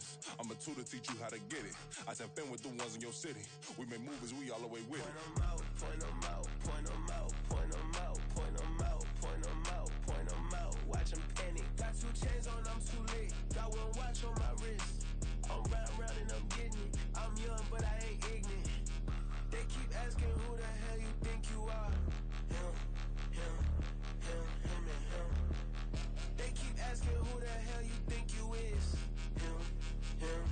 business. I'm a tutor, teach you how to get it. I tap in with the ones in your city. We make movies, we all the way with it. Point them out, point them out, point them out, point them out, point them out, point them out, point them out. Watch them panic. Got 2 chains on, I'm too late. Got 1 watch on my wrist. I'm round and I'm getting it. I'm young, but I ain't ignorant. They keep asking who the hell you think you are. Him, him, him, him, and him. They keep asking who the hell you think you is. Him, him,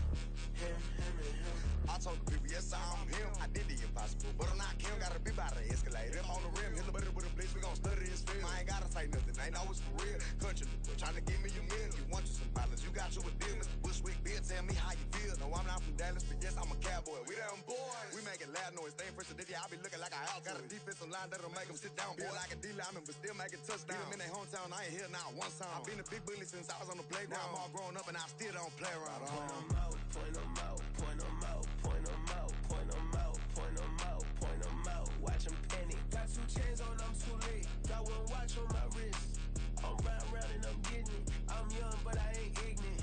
him, him, and him. I told the people, yes, I'm him. I did the impossible, but I'm not Kim. Gotta be by the escalator. If on the rim, hit the butter with a blitz, we gon' study his film. I ain't gotta say nothing, ain't always for real. Country, trying to give me a meal. You want you some balance, you got you a deal. Mr. Bushwick, Bill, tell me how you feel. No, I'm not from Dallas, but yes, I'm a cowboy. We them boys. We making loud noise. They ain't first today, I be looking like an out. Got a defensive line that'll make them sit down. Feel like a D-lineman, but still making touchdowns. Beat them in their hometown, I ain't here not one time. I've been a big bully since I was on the playground. Now I'm all grown up and I still don't play around. Point them out, point them out, point them out, point them out, point them out, point them out, point them out. Watch them panic. Got 2 chains on, I'm too late. Got 1 watch on my wrist. I'm round and I'm getting it. I'm young, but I ain't ignorant.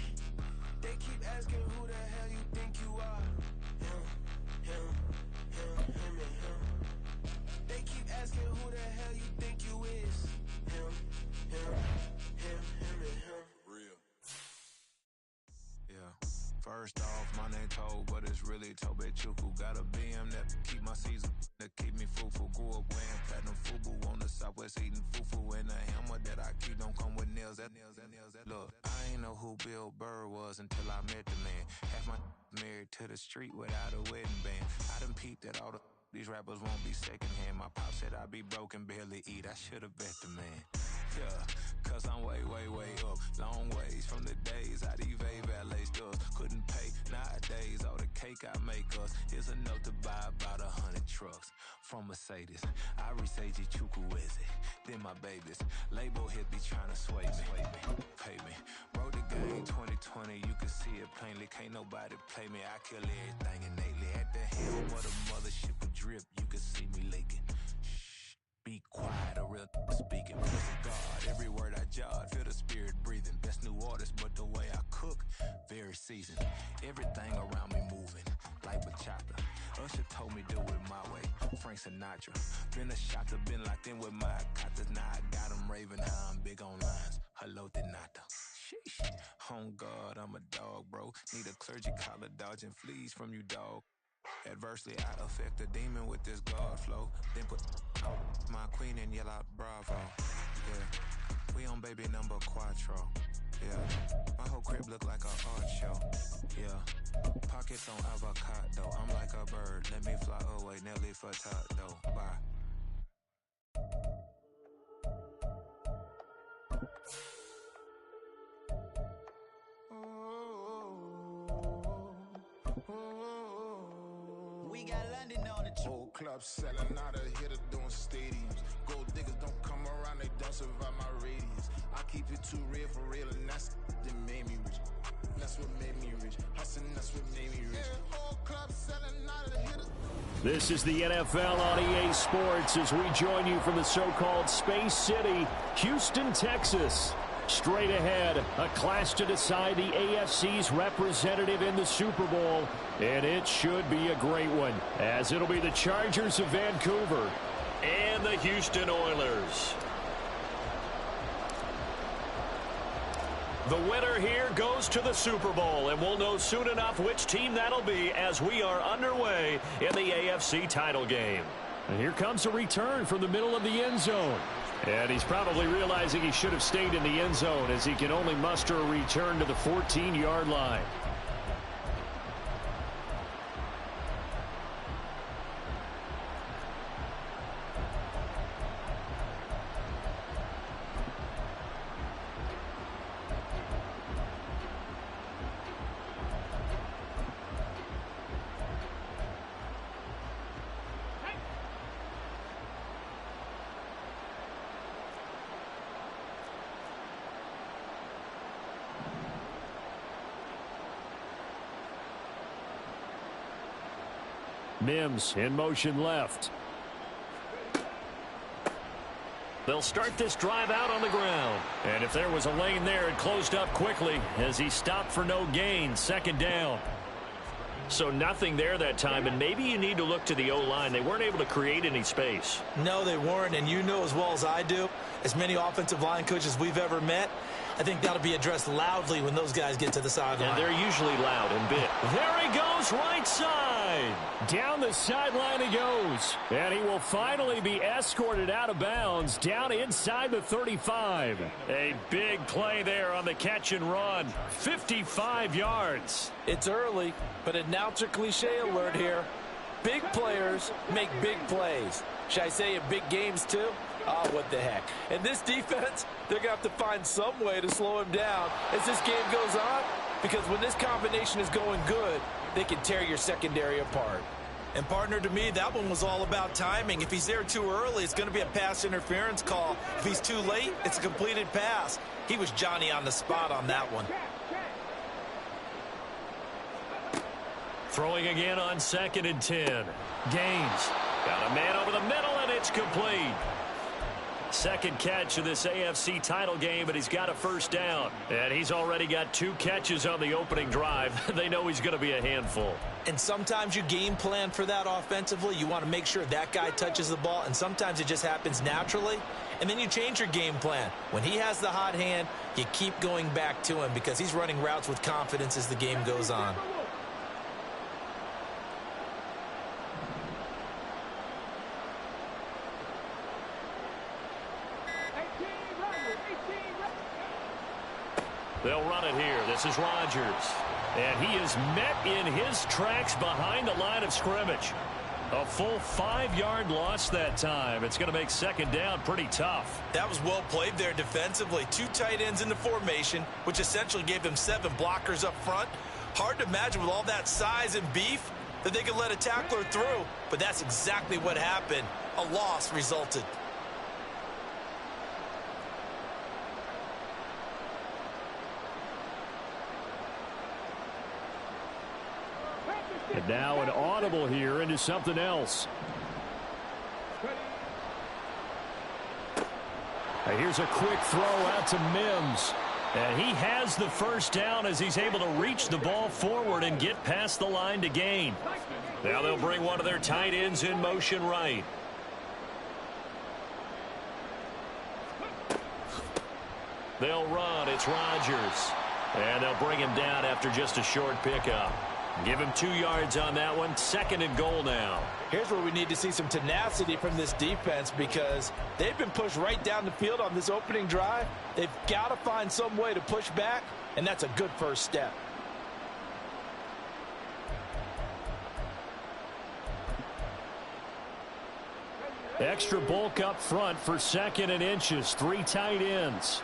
They keep asking who the hell you think you are. Him, him, him, him, and him. They keep asking who the hell you think you is. Him, him, him, him, and him. Real. Yeah. First off, my name Toe, but it's really Tobe Chuku. Got a BM that keep my season, that keep me fruitful. Grew up wearing platinum FUBU on the Southwest eating fufu. And the hammer that I keep don't come with nails. Look, I ain't know who Bill Burr was until I met the man. Half my married to the street without a wedding band. I done peeped at all these rappers won't be secondhand. My pop said I'd be broken, barely eat. I should've bet the man. Yeah, cause I'm way, way, way up. Long ways from the days I evade valet stores. Couldn't pay nowadays. All the cake I make us is enough to buy about 100 trucks from Mercedes. I resage Chukwueze, then my babies. Label hit be trying to sway me, pay me. Wrote the game 2020, you can see it plainly. Can't nobody play me. I kill everything innately. At the helm of the mothership with drip, you can see me leaking. Be quiet, a real speaking. Praise God, every word I jot, feel the spirit breathing. Best new artist, but the way I cook, very seasoned. Everything around me moving, like bachata. Usher told me do it my way, Frank Sinatra. Been a shotter, been locked in with my katas. Now I got them raving how I'm big on lines. Hello, Denata. Sheesh. On God, I'm a dog, bro. Need a clergy collar, dodging fleas from you, dog. Adversely, I affect a demon with this God flow. Then put my queen in yell out Bravo. Yeah, we on baby number Quattro. Yeah, my whole crib look like a art show. Yeah, pockets on avocado. I'm like a bird. Let me fly away, Nelly Furtado. Bye. We got London on the Whole club selling out of hitter doing stadiums. Gold diggers don't come around, they don't survive my radius. I keep it too real for real, and that's that made me rich. That's what made me rich. Hustling, that's what made me rich. Whole club selling out of hitters. This is the NFL on EA Sports as we join you from the so-called Space City, Houston, Texas. Straight ahead, a clash to decide the AFC's representative in the Super Bowl, and it should be a great one, as it'll be the Chargers of Vancouver and the Houston Oilers. The winner here goes to the Super Bowl, and we'll know soon enough which team that'll be as we are underway in the AFC title game. And here comes a return from the middle of the end zone. And he's probably realizing he should have stayed in the end zone as he can only muster a return to the 14-yard line. Mims in motion left. They'll start this drive out on the ground. And if there was a lane there, it closed up quickly as he stopped for no gain. Second down. So nothing there that time, and maybe you need to look to the O-line. They weren't able to create any space. No, they weren't, and you know as well as I do, as many offensive line coaches we've ever met, I think that'll be addressed loudly when those guys get to the sideline. And they're usually loud and big. There he goes, right side. Down the sideline he goes. And he will finally be escorted out of bounds down inside the 35. A big play there on the catch and run. 55 yards. It's early, but announcer cliche alert here. Big players make big plays. Should I say in big games too? Oh, what the heck. And this defense, they're going to have to find some way to slow him down as this game goes on, because when this combination is going good, they can tear your secondary apart. And partner, to me, that one was all about timing. If he's there too early, it's going to be a pass interference call. If he's too late, it's a completed pass. He was Johnny on the spot on that one. Throwing again on 2nd and 10. Gaines got a man over the middle, and it's complete. Second catch of this AFC title game, but he's got a first down. And he's already got 2 catches on the opening drive. They know he's going to be a handful. And sometimes you game plan for that offensively. You want to make sure that guy touches the ball, and sometimes it just happens naturally. And then you change your game plan. When he has the hot hand, you keep going back to him because he's running routes with confidence as the game goes on. They'll run it here. This is Rodgers. And he is met in his tracks behind the line of scrimmage. A full 5-yard loss that time. It's going to make second down pretty tough. That was well played there defensively. 2 tight ends in the formation, which essentially gave them 7 blockers up front. Hard to imagine with all that size and beef that they could let a tackler through. But that's exactly what happened. A loss resulted. And now an audible here into something else. Here's a quick throw out to Mims. And he has the first down as he's able to reach the ball forward and get past the line to gain. Now they'll bring one of their tight ends in motion right. They'll run. It's Rodgers. And they'll bring him down after just a short pickup. Give him 2 yards on that one. 2nd and goal now. Here's where we need to see some tenacity from this defense because they've been pushed right down the field on this opening drive. They've got to find some way to push back, and that's a good first step. Extra bulk up front for 2nd and inches. 3 tight ends.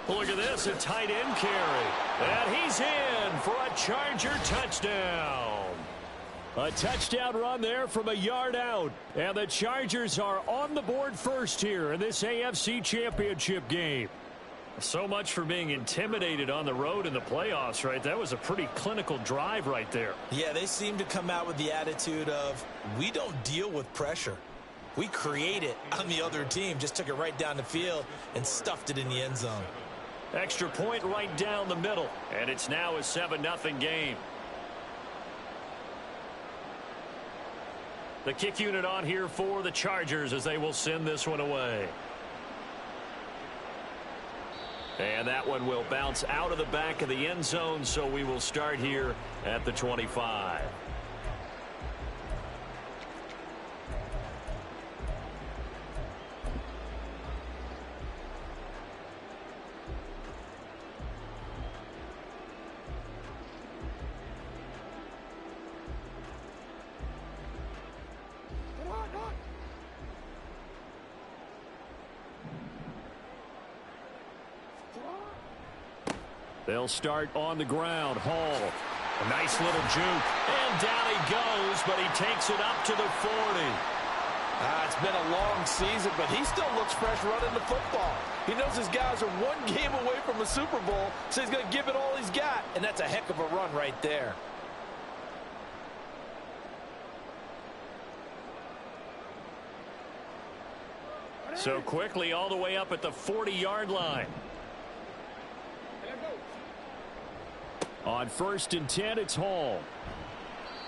Look at this, a tight end carry. And he's in for a Charger touchdown. A touchdown run there from a yard out. And the Chargers are on the board first here in this AFC Championship game. So much for being intimidated on the road in the playoffs, right? That was a pretty clinical drive right there. Yeah, they seem to come out with the attitude of, we don't deal with pressure. We create it on the other team. Just took it right down the field and stuffed it in the end zone. Extra point right down the middle. And it's now a 7-0 game. The kick unit on here for the Chargers as they will send this one away. And that one will bounce out of the back of the end zone, so we will start here at the 25. They'll start on the ground. Hall, a nice little juke. And down he goes, but he takes it up to the 40. It's been a long season, but he still looks fresh running the football. He knows his guys are one game away from a Super Bowl, so he's going to give it all he's got, and that's a heck of a run right there. So quickly all the way up at the 40-yard line. On 1st and 10, it's Hall.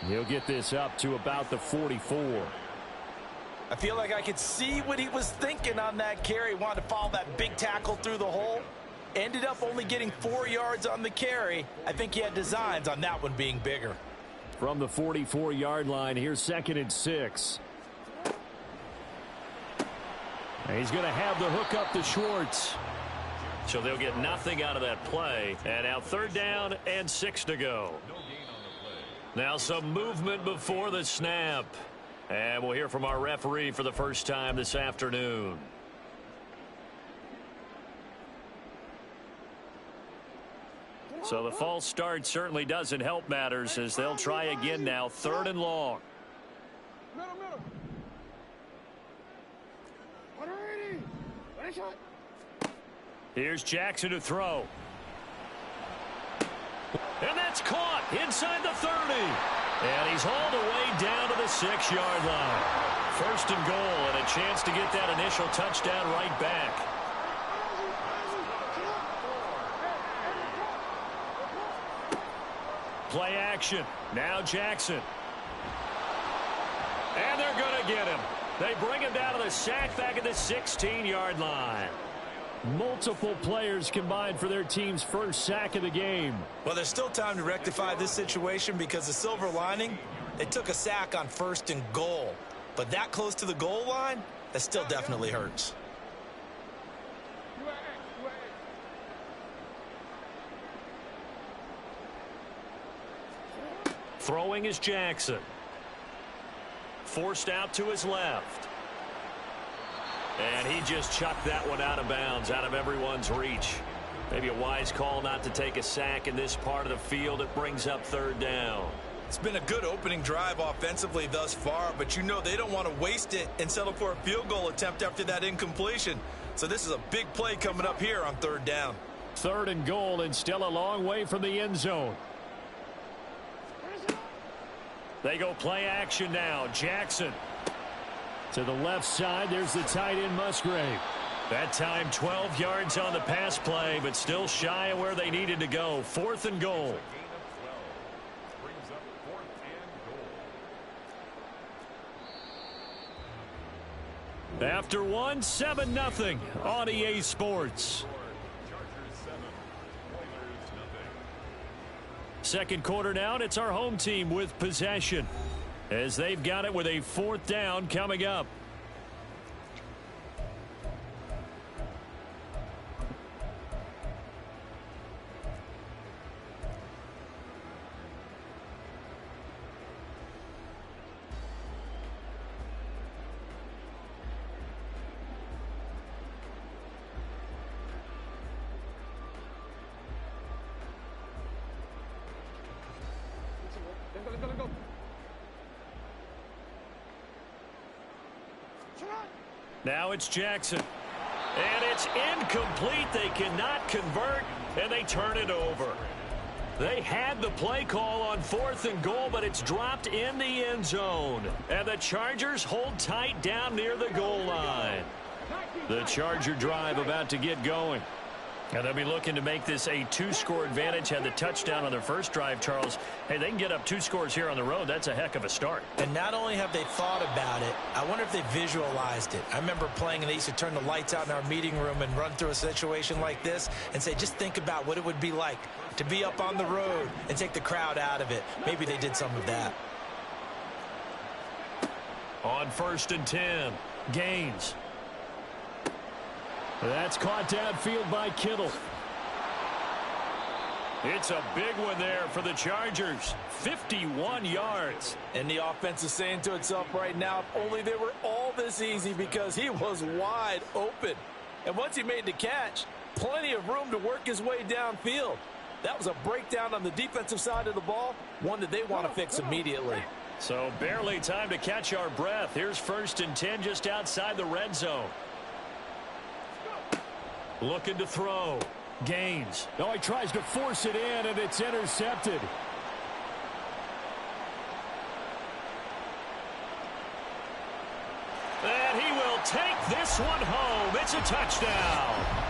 He'll get this up to about the 44. I feel like I could see what he was thinking on that carry. Wanted to follow that big tackle through the hole. Ended up only getting 4 yards on the carry. I think he had designs on that one being bigger. From the 44-yard line, here's 2nd and 6. And he's going to have the hook up to Schwartz. So they'll get nothing out of that play. And now 3rd down and 6 to go. Now some movement before the snap. And we'll hear from our referee for the first time this afternoon. So the false start certainly doesn't help matters as they'll try again now. 3rd and long. Here's Jackson to throw. And that's caught inside the 30. And he's hauled away down to the 6-yard line. 1st and goal and a chance to get that initial touchdown right back. Play action. Now Jackson. And they're going to get him. They bring him down to the sack back at the 16-yard line. Multiple players combined for their team's first sack of the game. Well, there's still time to rectify this situation because the silver lining, they took a sack on 1st and goal. But that close to the goal line, that still definitely hurts. Throwing is Jackson. Forced out to his left. And he just chucked that one out of bounds, out of everyone's reach. Maybe a wise call not to take a sack in this part of the field. It brings up 3rd down. It's been a good opening drive offensively thus far, but you know they don't want to waste it and settle for a field goal attempt after that incompletion. So this is a big play coming up here on 3rd down. 3rd and goal and still a long way from the end zone. They go play action now. Jackson. To the left side, there's the tight end Musgrave. That time 12 yards on the pass play, but still shy of where they needed to go. 4th and goal. After one, 7-0 on EA Sports. Second quarter now, and it's our home team with possession, as they've got it with a 4th down coming up. Now it's Jackson. And it's incomplete. They cannot convert, and they turn it over. They had the play call on 4th and goal, but it's dropped in the end zone. And the Chargers hold tight down near the goal line. The Charger drive about to get going. And they'll be looking to make this a 2-score advantage. Had the touchdown on their first drive, Charles. Hey, they can get up 2 scores here on the road. That's a heck of a start. And not only have they thought about it, I wonder if they visualized it. I remember playing, and they used to turn the lights out in our meeting room and run through a situation like this and say, just think about what it would be like to be up on the road and take the crowd out of it. Maybe they did some of that. On 1st and 10, Gaines. That's caught downfield by Kittle. It's a big one there for the Chargers. 51 yards. And the offense is saying to itself right now, if only they were all this easy, because he was wide open. And once he made the catch, plenty of room to work his way downfield. That was a breakdown on the defensive side of the ball, one that they want to fix immediately. So barely time to catch our breath. Here's 1st and 10 just outside the red zone. Looking to throw. Gaines. Oh, he tries to force it in, and it's intercepted. And he will take this one home. It's a touchdown.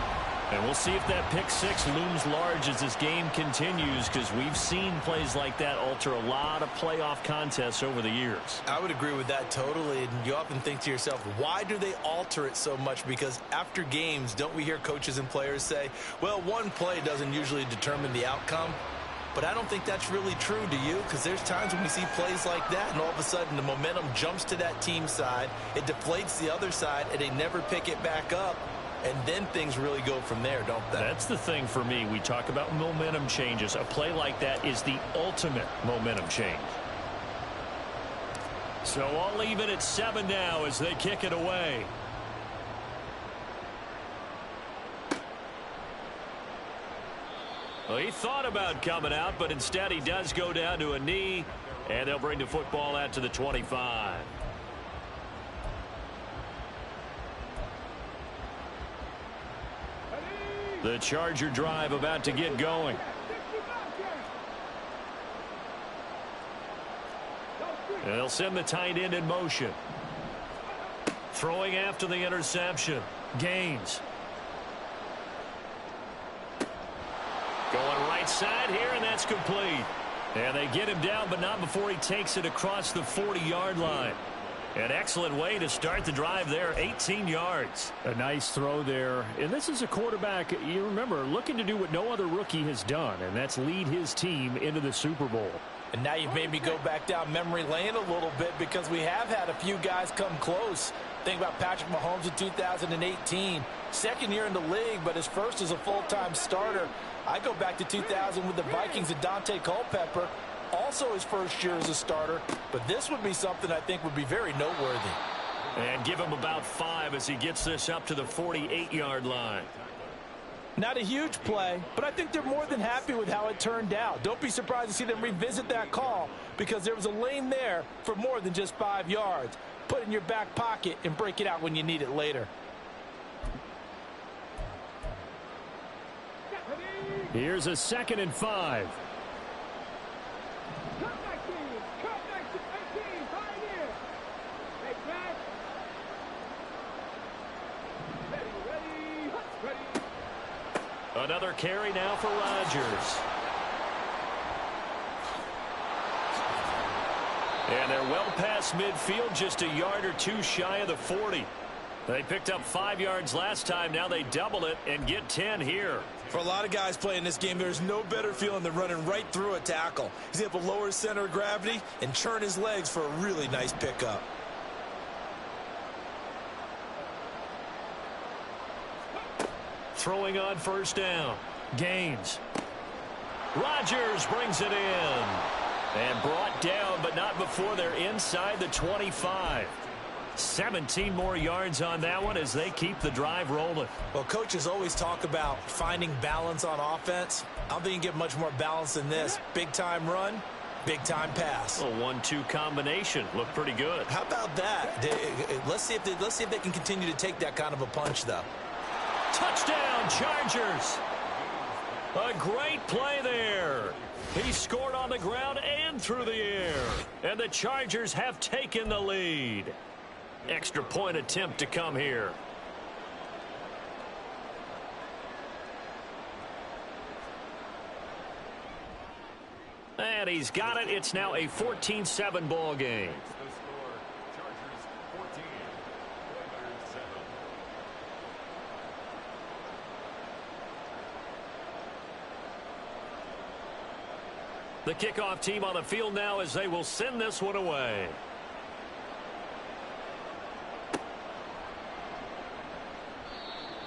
And we'll see if that pick 6 looms large as this game continues, because we've seen plays like that alter a lot of playoff contests over the years. I would agree with that totally. And you often think to yourself, why do they alter it so much? Because after games, don't we hear coaches and players say, well, one play doesn't usually determine the outcome? But I don't think that's really true, do you? Because there's times when we see plays like that, and all of a sudden the momentum jumps to that team side, it deflates the other side, and they never pick it back up. And then things really go from there, don't they? That's the thing for me. We talk about momentum changes. A play like that is the ultimate momentum change. So I'll leave it at 7 now as they kick it away. Well, he thought about coming out, but instead he does go down to a knee, and they'll bring the football out to the 25. The Charger drive about to get going. They'll send the tight end in motion. Throwing after the interception. Gaines. Going right side here, and that's complete. And they get him down, but not before he takes it across the 40-yard line. An excellent way to start the drive there, 18 yards. A nice throw there. And this is a quarterback, you remember, looking to do what no other rookie has done, and that's lead his team into the Super Bowl. And now you've made me go back down memory lane a little bit, because we have had a few guys come close. Think about Patrick Mahomes in 2018. Second year in the league, but his first as a full-time starter. I go back to 2000 with the Vikings and Dante Culpepper. Also his first year as a starter, but this would be something I think would be very noteworthy. And give him about 5 as he gets this up to the 48-yard line. Not a huge play, but I think they're more than happy with how it turned out. Don't be surprised to see them revisit that call, because there was a lane there for more than just 5 yards. Put it in your back pocket and break it out when you need it later. Here's a 2nd and 5. Another carry now for Rodgers. And they're well past midfield, just a yard or two shy of the 40. They picked up 5 yards last time. Now they double it and get 10 here. For a lot of guys playing this game, there's no better feeling than running right through a tackle. He's able to lower his center of gravity and churn his legs for a really nice pickup. Throwing on 1st down. Gaines. Rodgers brings it in. And brought down, but not before they're inside the 25. 17 more yards on that one as they keep the drive rolling. Well, coaches always talk about finding balance on offense. I don't think you can get much more balance than this. Big-time run, big-time pass. A 1-2 combination. Looked pretty good. How about that? Let's see if they can continue to take that kind of a punch, though. Touchdown, Chargers. A great play there. He scored on the ground and through the air. And the Chargers have taken the lead. Extra point attempt to come here. And he's got it. It's now a 14-7 ball game. The kickoff team on the field now as they will send this one away.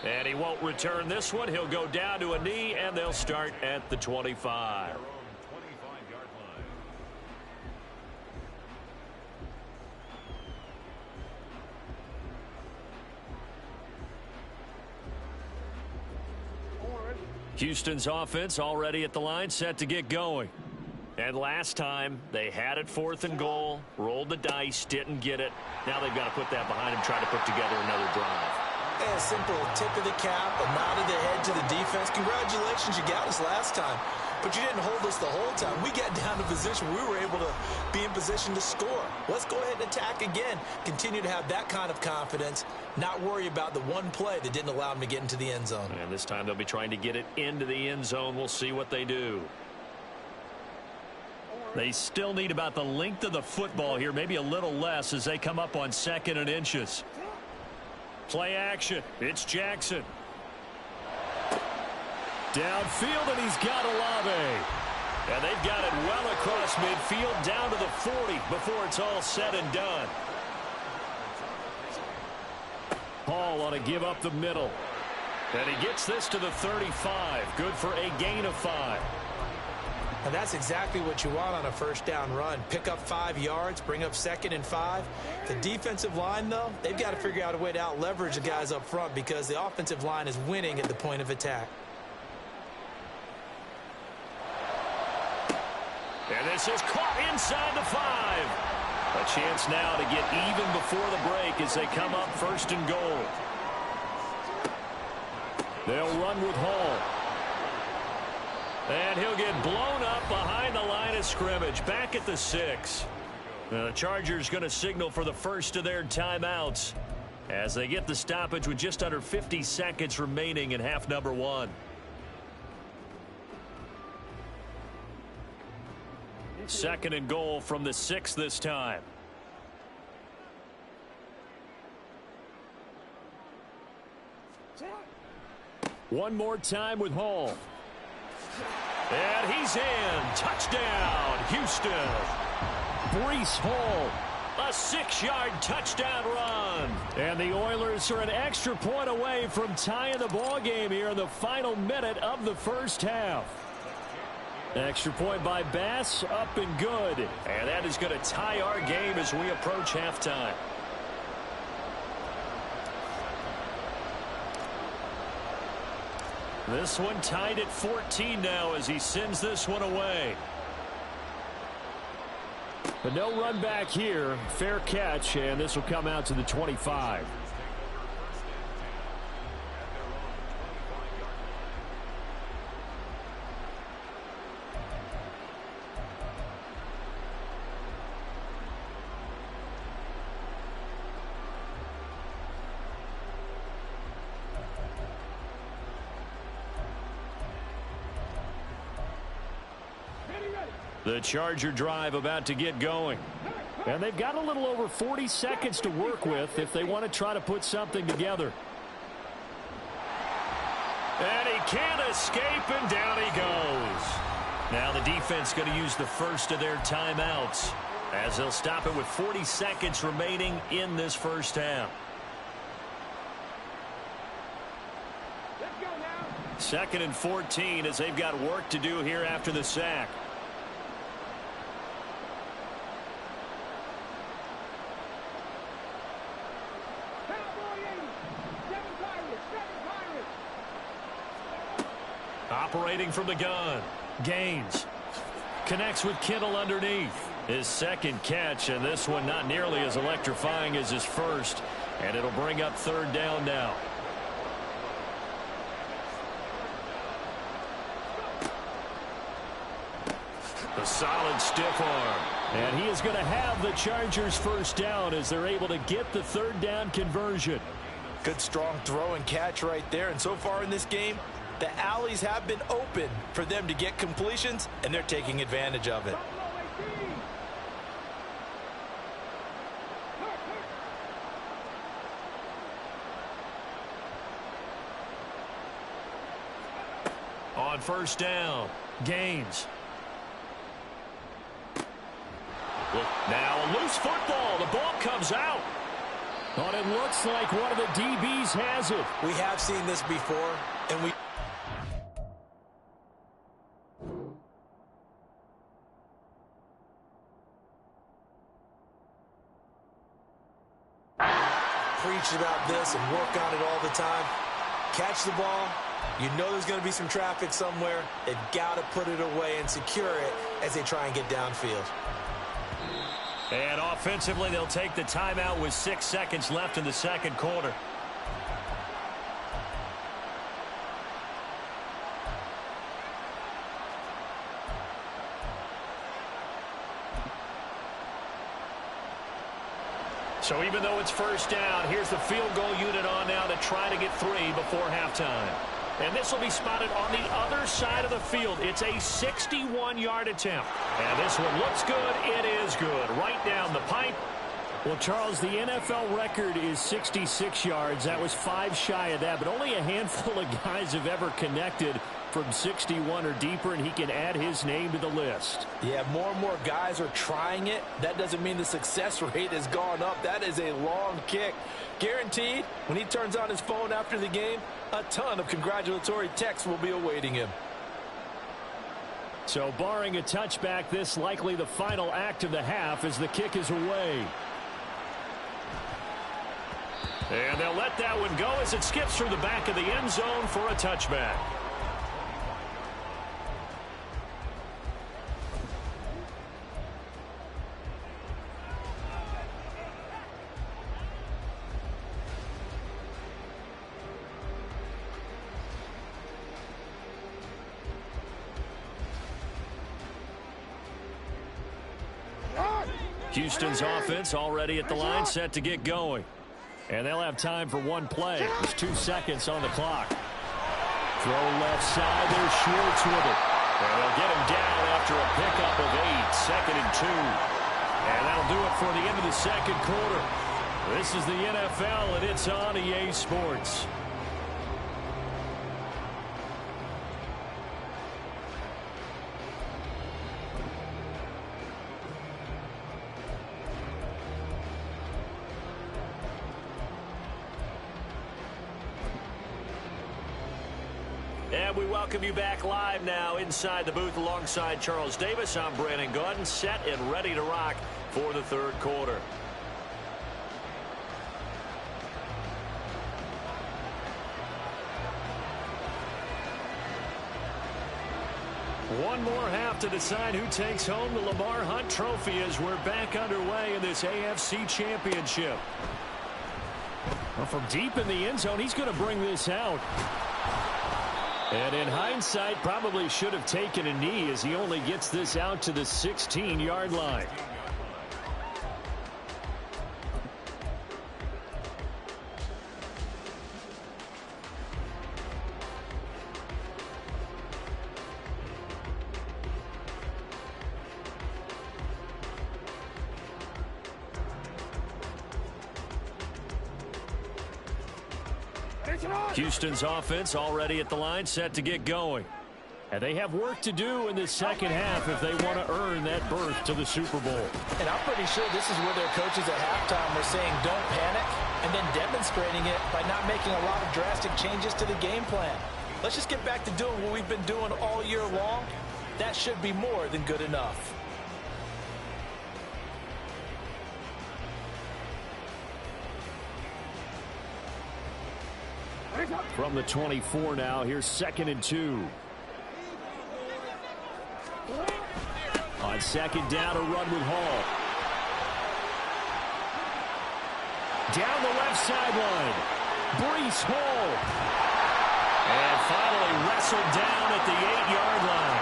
And he won't return this one. He'll go down to a knee, and they'll start at the 25. Houston's offense already at the line, set to get going. And last time, they had it 4th and goal, rolled the dice, didn't get it. Now they've got to put that behind them, try to put together another drive. A simple tip of the cap, a nod of the head to the defense. Congratulations, you got us last time. But you didn't hold us the whole time. We got down to position. We were able to be in position to score. Let's go ahead and attack again. Continue to have that kind of confidence. Not worry about the one play that didn't allow them to get into the end zone. And this time they'll be trying to get it into the end zone. We'll see what they do. They still need about the length of the football here, maybe a little less as they come up on 2nd and inches. Play action. It's Jackson. Downfield, and he's got Olave. And they've got it well across midfield down to the 40 before it's all said and done. Hall ought to give up the middle. And he gets this to the 35. Good for a gain of 5. And that's exactly what you want on a first down run. Pick up 5 yards, bring up 2nd and 5. The defensive line, though, they've got to figure out a way to out-leverage the guys up front because the offensive line is winning at the point of attack. And this is caught inside the 5. A chance now to get even before the break as they come up 1st and goal. They'll run with Hall. And he'll get blown up behind the line of scrimmage, back at the 6. The Chargers going to signal for the first of their timeouts as they get the stoppage with just under 50 seconds remaining in half number 1. Second and goal from the 6 this time. One more time with Hall. And he's in. Touchdown, Houston. Breece Hall, a 6-yard touchdown run. And the Oilers are an extra point away from tying the ball game here in the final minute of the first half. Extra point by Bass, up and good. And that is going to tie our game as we approach halftime. This one tied at 14 now as he sends this one away. But no run back here. Fair catch, and this will come out to the 25. The Charger drive about to get going. And they've got a little over 40 seconds to work with if they want to try to put something together. And he can't escape, and down he goes. Now the defense going to use the first of their timeouts as they'll stop it with 40 seconds remaining in this first half. Second and 14 as they've got work to do here after the sack. Operating from the gun. Gaines connects with Kittle underneath. His second catch, and this one not nearly as electrifying as his first. And it'll bring up 3rd down now. A solid stiff arm. And he is going to have the Chargers first down as they're able to get the 3rd down conversion. Good strong throw and catch right there. And so far in this game, the alleys have been open for them to get completions, and they're taking advantage of it. On 1st down, Gaines. Now a loose football. The ball comes out. But it looks like one of the DBs has it. We have seen this before, and we preach about this and work on it all the time. Catch the ball, You know there's going to be some traffic somewhere. They've got to put it away and secure it as they try and get downfield. And offensively, they'll take the timeout with 6 seconds left in the second quarter. So even though it's first down, here's the field goal unit on now to try to get 3 before halftime. And this will be spotted on the other side of the field. It's a 61-yard attempt. And this one looks good. It is good. Right down the pipe. Well, Charles, the NFL record is 66 yards. That was 5 shy of that, but only a handful of guys have ever connected from 61 or deeper, and he can add his name to the list. Yeah, more and more guys are trying it. That doesn't mean the success rate has gone up. That is a long kick. Guaranteed, when he turns on his phone after the game, a ton of congratulatory texts will be awaiting him. So barring a touchback, this likely the final act of the half as the kick is away. And they'll let that one go as it skips through the back of the end zone for a touchback. Houston's offense already at the line, set to get going. And they'll have time for one play. There's 2 seconds on the clock. Throw left side. There's Schwartz with it. And they'll get him down after a pickup of 8. 2nd and 2. And that'll do it for the end of the second quarter. This is the NFL, and it's on EA Sports. And we welcome you back live now inside the booth alongside Charles Davis. I'm Brandon Gaudin, set and ready to rock for the third quarter. One more half to decide who takes home the Lamar Hunt Trophy as we're back underway in this AFC Championship. Well, from deep in the end zone, he's going to bring this out. And in hindsight, probably should have taken a knee as he only gets this out to the 16-yard line. Houston's offense already at the line, set to get going. And they have work to do in the second half if they want to earn that berth to the Super Bowl. And I'm pretty sure this is where their coaches at halftime were saying don't panic and then demonstrating it by not making a lot of drastic changes to the game plan. Let's just get back to doing what we've been doing all year long. That should be more than good enough. From the 24 now, here's 2nd and 2. On 2nd down, a run with Hall. Down the left sideline, Breece Hall. And finally wrestled down at the 8-yard line.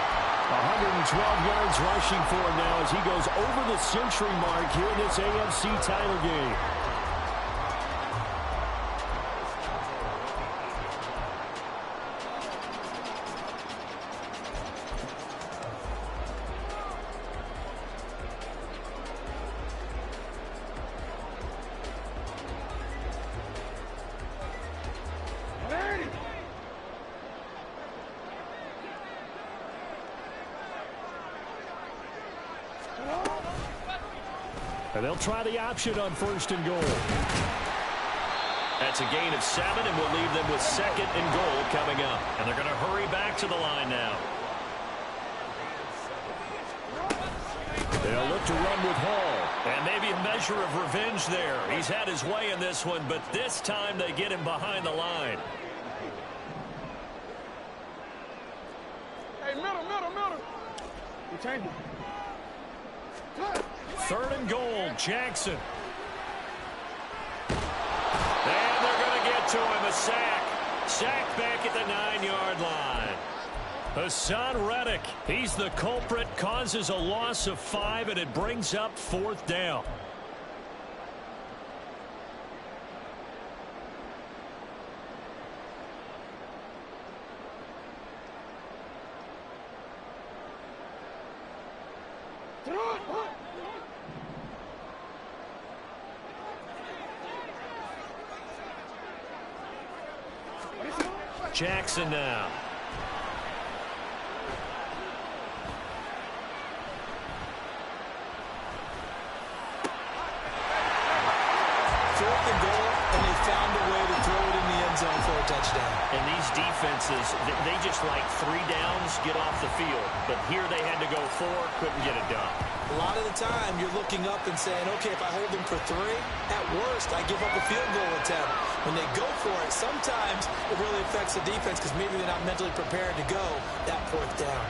112 yards rushing for him now as he goes over the century mark here in this AFC title game. And they'll try the option on 1st and goal. That's a gain of 7, and we'll leave them with 2nd and goal coming up. And they're going to hurry back to the line now. They'll look to run with Hall. And maybe a measure of revenge there. He's had his way in this one, but this time they get him behind the line. Third and goal, Jackson. And they're going to get to him, a sack. Sack back at the 9-yard line. Hassan Reddick, he's the culprit, causes a loss of 5, and it brings up 4th down. Jackson now. Fourth and goal, and they found a way to throw it in the end zone for a touchdown. And these defenses, they just like 3 downs, get off the field. But here they had to go 4, couldn't get it done. A lot of the time, you're looking up and saying, okay, if I hold them for 3, at worst, I give up a field goal attempt. When they go for it, sometimes it really affects the defense because maybe they're not mentally prepared to go that 4th down.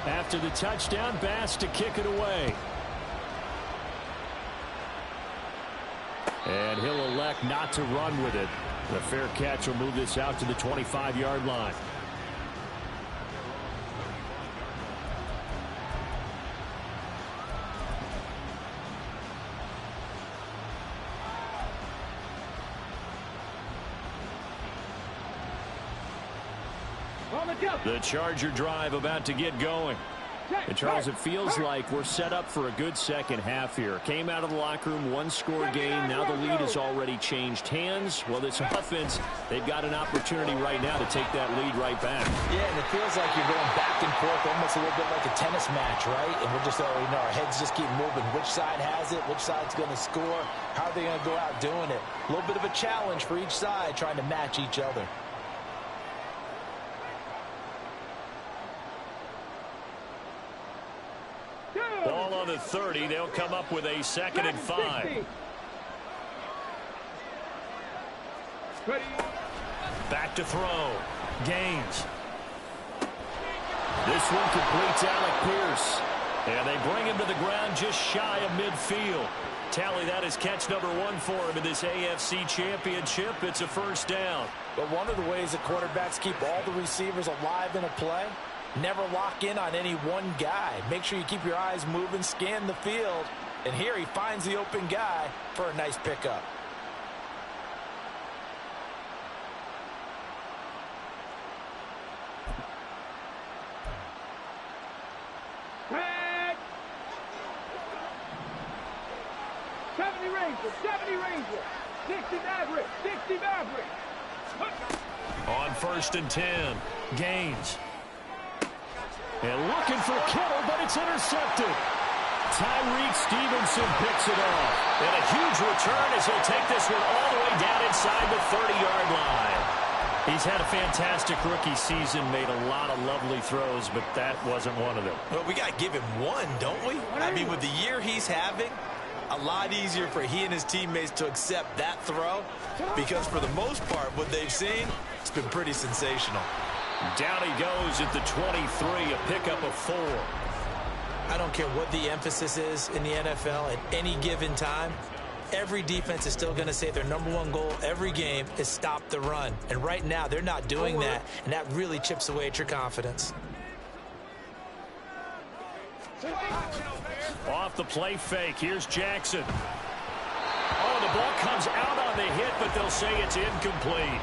After the touchdown, Bass to kick it away. And he'll elect not to run with it. The fair catch will move this out to the 25-yard line. The Charger drive about to get going. And Charles, it feels like we're set up for a good second half here. Came out of the locker room, 1-score game. Now the lead has already changed hands. Well, this offense, they've got an opportunity right now to take that lead right back. Yeah, and it feels like you're going back and forth, almost a little bit like a tennis match, right? And we're just already know our heads just keep moving. Which side has it? Which side's going to score? How are they going to go out doing it? A little bit of a challenge for each side, trying to match each other. Ball on the 30. They'll come up with a 2nd and 5. Back to throw. Gaines. This one completes Alec Pierce. And they bring him to the ground just shy of midfield. Tally, that is catch number 1 for him in this AFC Championship. It's a 1st down. But one of the ways that quarterbacks keep all the receivers alive in a play, never lock in on any one guy. Make sure you keep your eyes moving, scan the field. And here he finds the open guy for a nice pickup. Tag! 70 Ranger, 60 Maverick. On 1st and 10, Gaines. And looking for Kittle, but it's intercepted. Tyreek Stevenson picks it off. And a huge return as he'll take this one all the way down inside the 30-yard line. He's had a fantastic rookie season, made a lot of lovely throws, but that wasn't one of them. Well, we got to give him one, don't we? I mean, with the year he's having, a lot easier for he and his teammates to accept that throw because for the most part, what they've seen, it's been pretty sensational. Down he goes at the 23, a pickup of 4. I don't care what the emphasis is in the NFL at any given time. Every defense is still going to say their #1 goal every game is stop the run. And right now, they're not doing that, and that really chips away at your confidence. Off the play fake, here's Jackson. Oh, the ball comes out on the hit, but they'll say it's incomplete.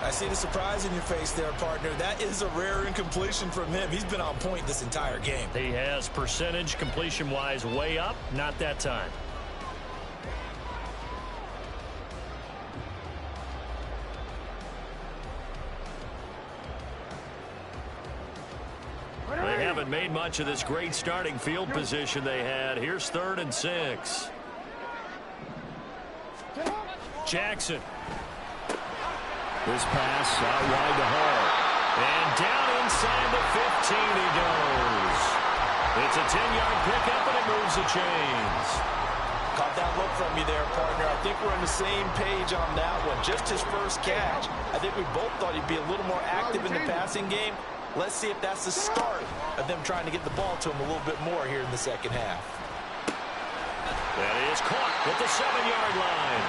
I see the surprise in your face there, partner. That is a rare incompletion from him. He's been on point this entire game. He has percentage completion-wise way up, not that time. They haven't made much of this great starting field position they had. Here's 3rd and 6. Jackson. This pass out wide to Hall. And down inside the 15 he goes. It's a 10-yard pickup, and it moves the chains. Caught that look from you there, partner. I think we're on the same page on that one. Just his first catch. I think we both thought he'd be a little more active in the passing game. Let's see if that's the start of them trying to get the ball to him a little bit more here in the second half. That is caught at the 7-yard line.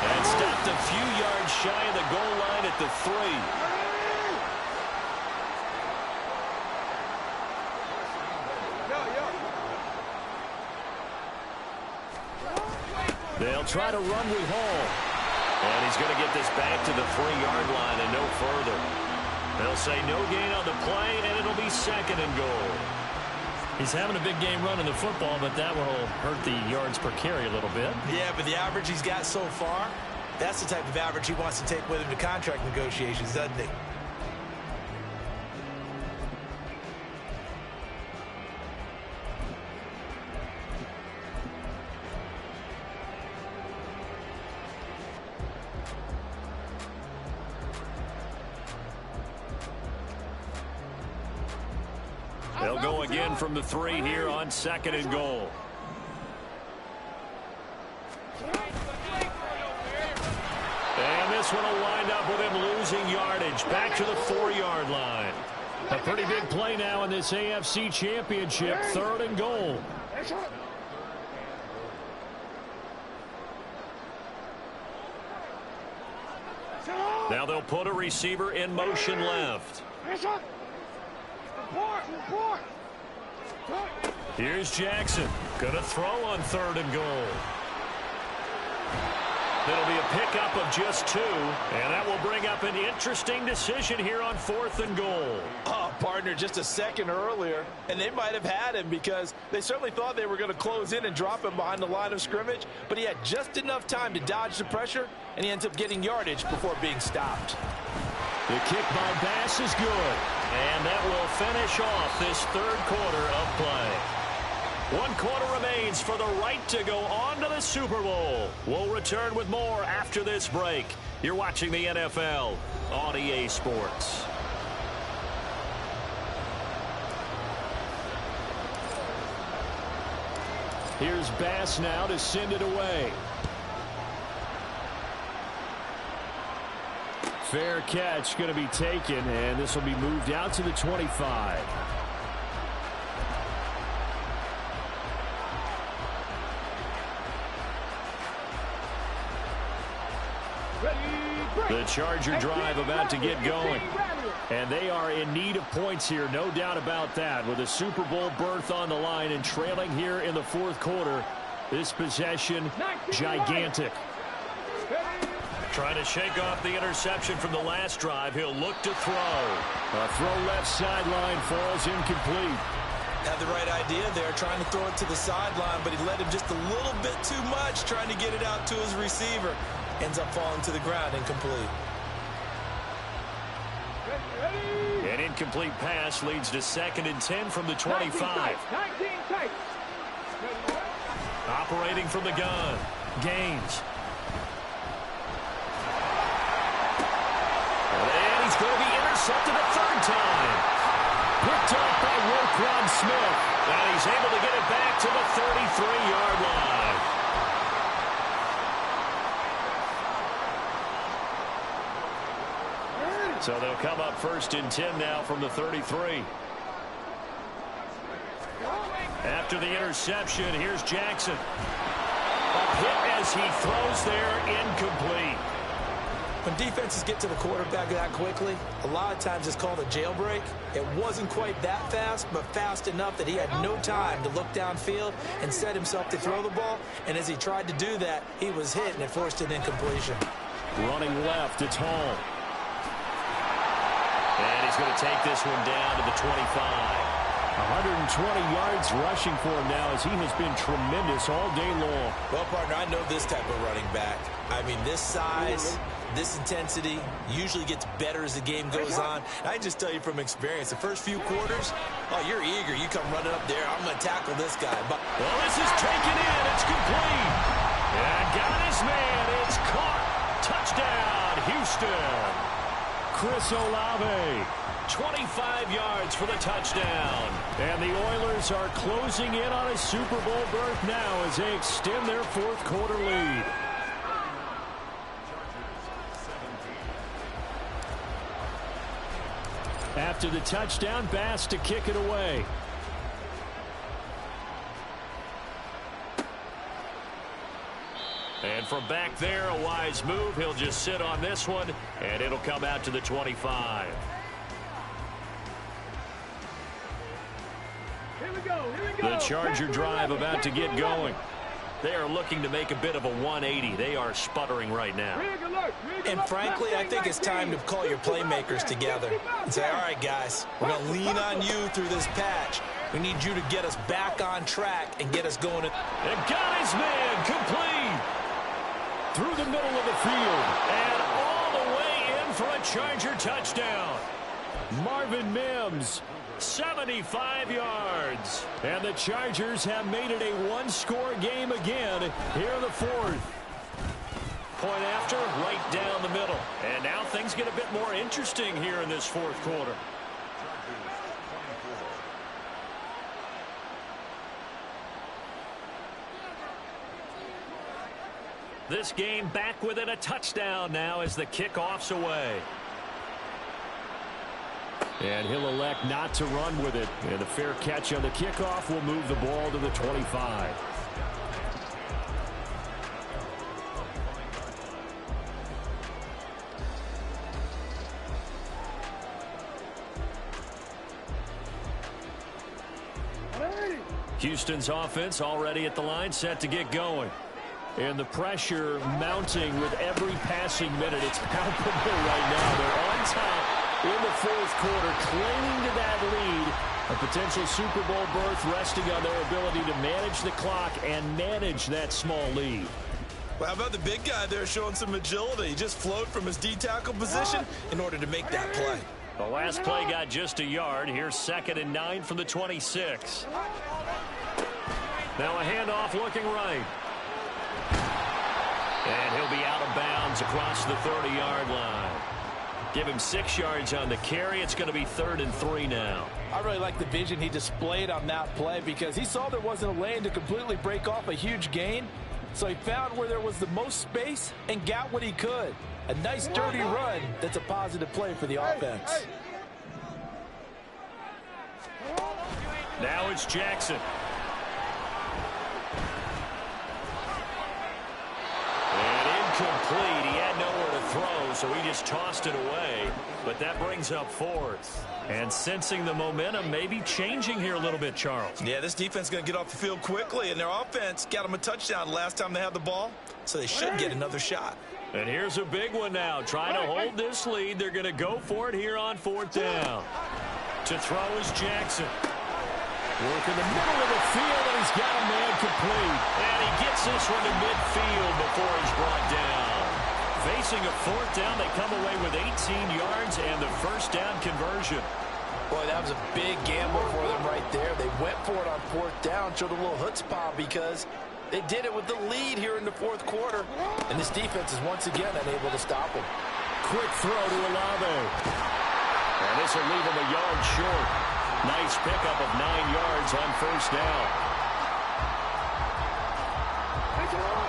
And stopped a few yards shy of the goal line at the 3. They'll try to run with Hall. And he's going to get this back to the 3-yard line and no further. They'll say no gain on the play, and it'll be 2nd and goal. He's having a big game running the football, but that one will hurt the yards per carry a little bit. Yeah, but the average he's got so far, that's the type of average he wants to take with him to contract negotiations, doesn't he? They'll go again from the 3 here on 2nd and goal. And this one will wind up with him losing yardage back to the 4-yard line. A pretty big play now in this AFC Championship, 3rd and goal. Now they'll put a receiver in motion left. Here's Jackson. Gonna throw on 3rd and goal. It'll be a pickup of just 2, and that will bring up an interesting decision here on 4th and goal. Oh, partner, just a second earlier, and they might have had him because they certainly thought they were going to close in and drop him behind the line of scrimmage, but he had just enough time to dodge the pressure, and he ends up getting yardage before being stopped. The kick by Bass is good, and that will finish off this 3rd quarter of play. 1 quarter remains for the right to go on to the Super Bowl. We'll return with more after this break. You're watching the NFL on EA Sports. Here's Bass now to send it away. Fair catch going to be taken, and this will be moved out to the 25. The Charger drive about to get going. And they are in need of points here, no doubt about that. With a Super Bowl berth on the line and trailing here in the 4th quarter, this possession, gigantic. Trying to shake off the interception from the last drive. He'll look to throw. A throw left sideline falls incomplete. Had the right idea there, trying to throw it to the sideline, but he let him just a little bit too much, trying to get it out to his receiver. Ends up falling to the ground, incomplete. An incomplete pass leads to 2nd and 10 from the 25. Operating from the gun. Gaines. And he's going to be intercepted a 3rd time. Picked up by Roquan Smith. And he's able to get it back to the 33-yard line. So they'll come up 1st and 10 now from the 33. After the interception, here's Jackson. A hit as he throws there, incomplete. When defenses get to the quarterback that quickly, a lot of times it's called a jailbreak. It wasn't quite that fast, but fast enough that he had no time to look downfield and set himself to throw the ball. And as he tried to do that, he was hit, and it forced an incompletion. Running left, it's Hall. And he's going to take this one down to the 25. 120 yards rushing for him now as he has been tremendous all day long. Well, partner, I know this type of running back. I mean, this size, this intensity usually gets better as the game goes on. And I just tell you from experience, the first few quarters, oh, you're eager. You come running up there. I'm going to tackle this guy. But well, this is taken in. It's complete. And got his man. It's caught. Touchdown, Houston. Chris Olave. 25 yards for the touchdown. And the Oilers are closing in on a Super Bowl berth now as they extend their fourth quarter lead. After the touchdown, Bass to kick it away. And from back there, a wise move. He'll just sit on this one, and it'll come out to the 25. The Charger drive about to get going. They are looking to make a bit of a 180. They are sputtering right now. And frankly, I think it's time to call your playmakers together and say, all right, guys, we're going to lean on you through this patch. We need you to get us back on track and get us going. And got his man complete through the middle of the field and all the way in for a Charger touchdown. Marvin Mims, 75 yards. And the Chargers have made it a one-score game again here in the fourth. Point after, right down the middle. And now things get a bit more interesting here in this fourth quarter. This game back within a touchdown now as the kickoff's away. And he'll elect not to run with it. And a fair catch on the kickoff will move the ball to the 25. Houston's offense already at the line, set to get going. And the pressure mounting with every passing minute. It's palpable right now. They're on top in the fourth quarter, clinging to that lead. A potential Super Bowl berth resting on their ability to manage the clock and manage that small lead. Well, how about the big guy there showing some agility? He just flowed from his D-tackle position in order to make that play. The last play got just a yard. Here's 2nd and 9 from the 26. Now a handoff looking right. And he'll be out of bounds across the 30-yard line. Give him 6 yards on the carry. It's going to be 3rd and 3 now. I really like the vision he displayed on that play because he saw there wasn't a lane to completely break off a huge gain. So he found where there was the most space and got what he could. A nice dirty run that's a positive play for the offense. Now it's Jackson. Complete. He had nowhere to throw, so he just tossed it away. But that brings up 4th. And sensing the momentum maybe changing here a little bit, Charles. Yeah, this defense is going to get off the field quickly, and their offense got them a touchdown last time they had the ball, so they should get another shot. And here's a big one now. Trying to hold this lead. They're going to go for it here on 4th down. To throw is Jackson. Work in the middle of the field, and he's got a man complete. And he gets this one to midfield before he's brought down. Facing a 4th down, they come away with 18 yards and the first down conversion. Boy, that was a big gamble for them right there. They went for it on 4th down, showed a little chutzpah because they did it with the lead here in the fourth quarter. And this defense is once again unable to stop them. Quick throw to Olave. And this will leave him a yard short. Nice pickup of 9 yards on first down.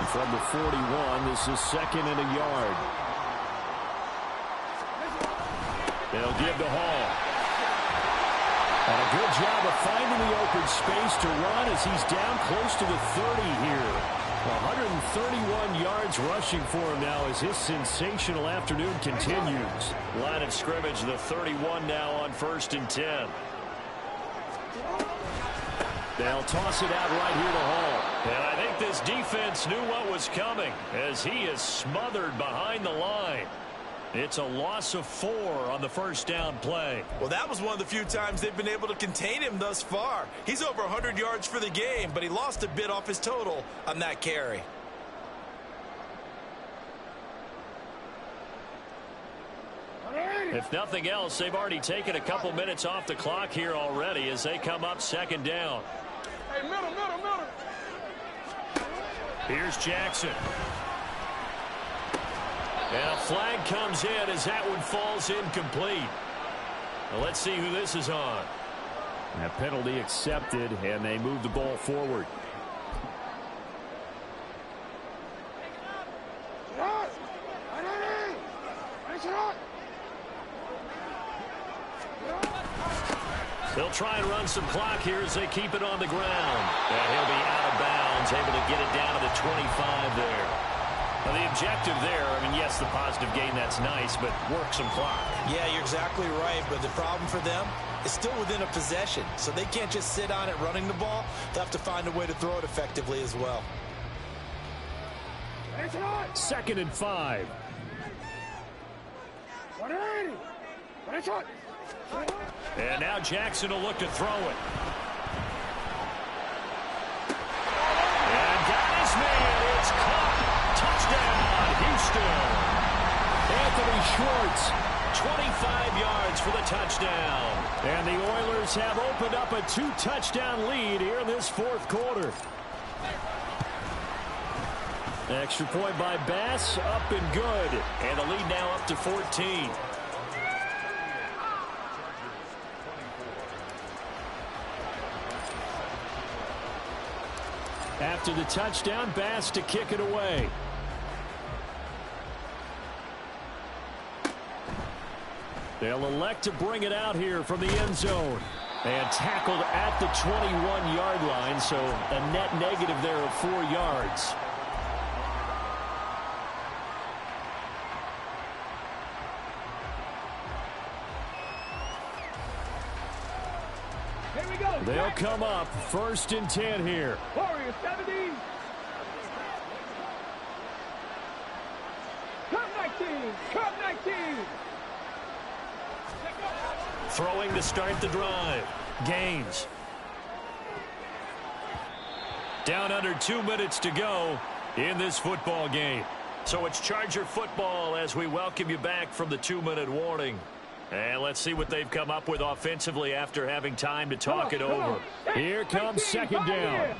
From the 41, this is 2nd and a yard. They'll give to Hall. And a good job of finding the open space to run as he's down close to the 30 here. 131 yards rushing for him now as his sensational afternoon continues. Line of scrimmage, the 31 now on 1st and 10. They'll toss it out right here to Hall. And I think this defense knew what was coming as he is smothered behind the line. It's a loss of 4 on the first down play. Well, that was one of the few times they've been able to contain him thus far. He's over 100 yards for the game, but he lost a bit off his total on that carry. If nothing else, they've already taken a couple minutes off the clock here already as they come up 2nd down. Hey, middle. Here's Jackson. And a flag comes in as that one falls incomplete. Well, let's see who this is on. That penalty accepted, and they move the ball forward. They'll try and run some clock here as they keep it on the ground. And he'll be out of bounds, able to get it down to the 25 there. Now, the objective there, I mean, yes, the positive gain, that's nice, but work some clock. Yeah, you're exactly right, but the problem for them is still within a possession, so they can't just sit on it running the ball. They'll have to find a way to throw it effectively as well. 2nd and 5. And now Jackson will look to throw it. And got his man. It's caught. Touchdown, Houston. Anthony Schwartz, 25 yards for the touchdown. And the Oilers have opened up a 2-touchdown lead here in this 4th quarter. Extra point by Bass, up and good. And the lead now up to 14. After the touchdown, Bass to kick it away. They'll elect to bring it out here from the end zone. And tackled at the 21-yard line, so a net negative there of 4 yards. Here we go. They'll come up 1st and 10 here. Warriors 70. Come 19. Come 19. Throwing to start the drive. Gaines. Down under 2 minutes to go in this football game. So it's Charger football as we welcome you back from the 2-minute warning. And let's see what they've come up with offensively after having time to talk it over. Here comes 2nd down.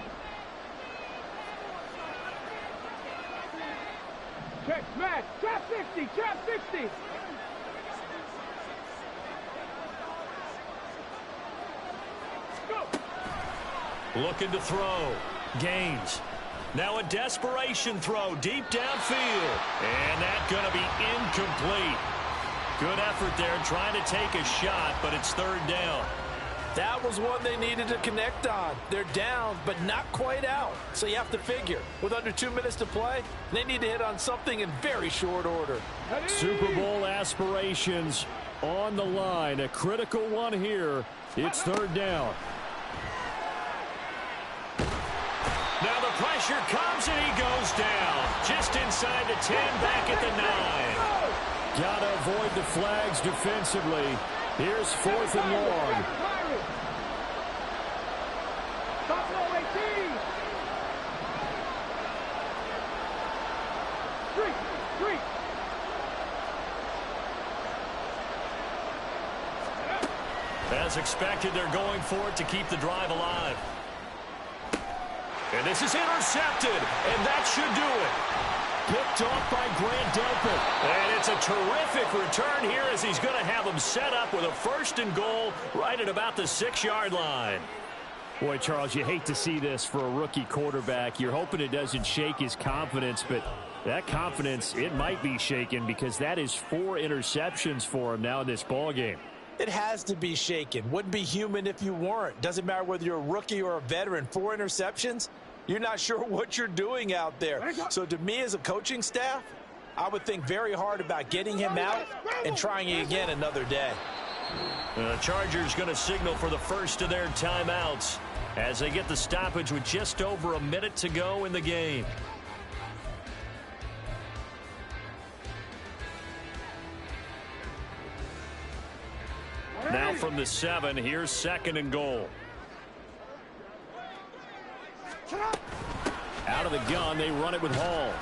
Check, smash, trap 60, trap 60. Go. Looking to throw. Gaines. Now a desperation throw deep downfield. And that's going to be incomplete. Good effort there trying to take a shot, but it's 3rd down. That was one they needed to connect on. They're down, but not quite out. So you have to figure, with under 2 minutes to play, they need to hit on something in very short order. Super Bowl aspirations on the line. A critical one here. It's 3rd down. Now the pressure comes and he goes down. Just inside the 10, back at the 9. Got to avoid the flags defensively. Here's 4th and long. As expected, they're going for it to keep the drive alive. And this is intercepted, and that should do it. Picked off by Grant Delpit. And it's a terrific return here as he's going to have him set up with a 1st and goal right at about the 6-yard line. Boy, Charles, you hate to see this for a rookie quarterback. You're hoping it doesn't shake his confidence, but that confidence, it might be shaken because that is 4 interceptions for him now in this ballgame. It has to be shaken. Wouldn't be human if you weren't. Doesn't matter whether you're a rookie or a veteran. 4 interceptions, you're not sure what you're doing out there. So to me as a coaching staff, I would think very hard about getting him out and trying it again another day. The Chargers going to signal for the first of their timeouts as they get the stoppage with just over a minute to go in the game. Now from the 7, here's 2nd and goal. Out of the gun, they run it with Hall.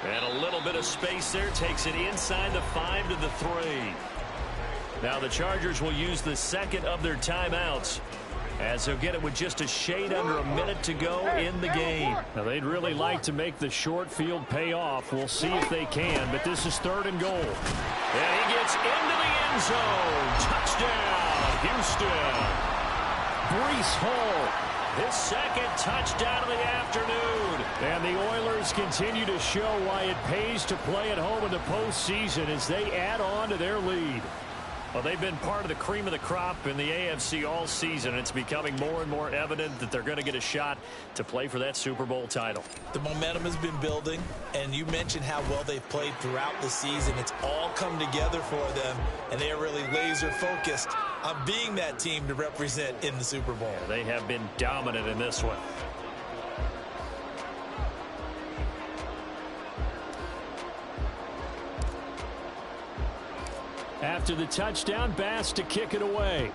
And a little bit of space there, takes it inside the 5 to the 3. Now the Chargers will use the 2nd of their timeouts as they'll get it with just a shade under a minute to go in the game. Now, they'd really like to make the short field pay off. We'll see if they can, but this is 3rd and goal. And he gets into the end zone. Touchdown, Houston. Breece Hall, his 2nd touchdown of the afternoon. And the Oilers continue to show why it pays to play at home in the postseason as they add on to their lead. Well, they've been part of the cream of the crop in the AFC all season. It's becoming more and more evident that they're going to get a shot to play for that Super Bowl title. The momentum has been building, and you mentioned how well they've played throughout the season. It's all come together for them, and they are really laser-focused on being that team to represent in the Super Bowl. Yeah, they have been dominant in this one. After the touchdown, Bass to kick it away.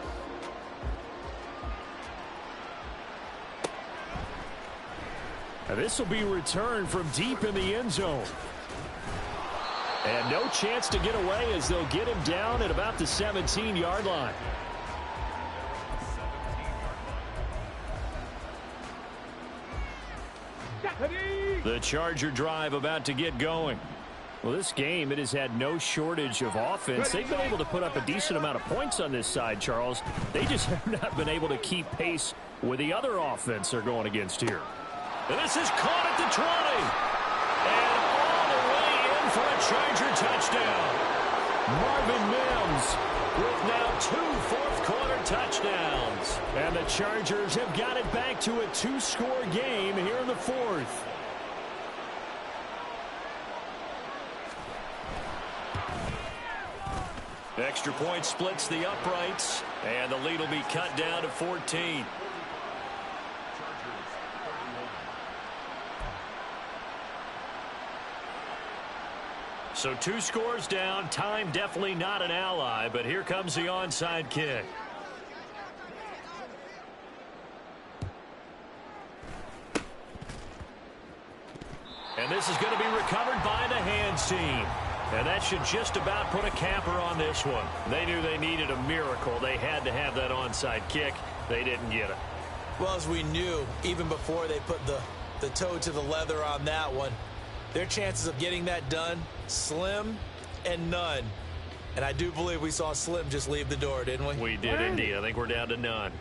Now this will be returned from deep in the end zone. And no chance to get away as they'll get him down at about the 17-yard line. The Charger drive about to get going. Well, this game, it has had no shortage of offense. They've been able to put up a decent amount of points on this side, Charles. They just have not been able to keep pace with the other offense they're going against here. And this is caught at the 20. And all the way in for a Charger touchdown. Marvin Mims with now 2 fourth-quarter touchdowns. And the Chargers have got it back to a 2-score game here in the 4th. Extra point splits the uprights, and the lead will be cut down to 14. So 2 scores down. Time definitely not an ally, but here comes the onside kick. And this is going to be recovered by the hands team. And that should just about put a capper on this one. They knew they needed a miracle. They had to have that onside kick. They didn't get it. Well, as we knew, even before they put the toe to the leather on that one, their chances of getting that done, slim and none. And I do believe we saw Slim just leave the door, didn't we? We did indeed. I think we're down to none.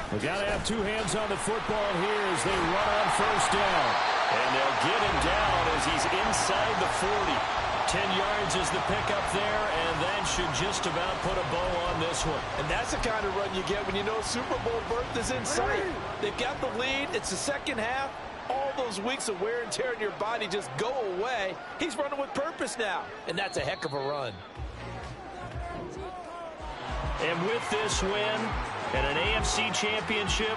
We got to have 2 hands on the football here as they run on 1st down. And they'll get him down as he's inside the 40. 10 yards is the pickup there, and that should just about put a bow on this one. And that's the kind of run you get when you know Super Bowl berth is in sight. They've got the lead. It's the second half. All those weeks of wear and tear in your body just go away. He's running with purpose now, and that's a heck of a run. And with this win and an AFC championship,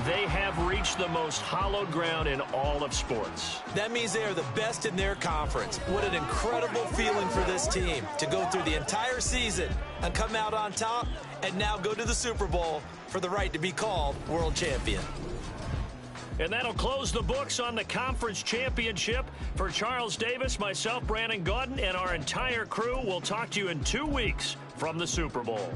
they have reached the most hallowed ground in all of sports. That means they are the best in their conference. What an incredible feeling for this team to go through the entire season and come out on top and now go to the Super Bowl for the right to be called world champion. And that'll close the books on the conference championship. For Charles Davis, myself, Brandon Gaudin, and our entire crew, we'll talk to you in 2 weeks from the Super Bowl.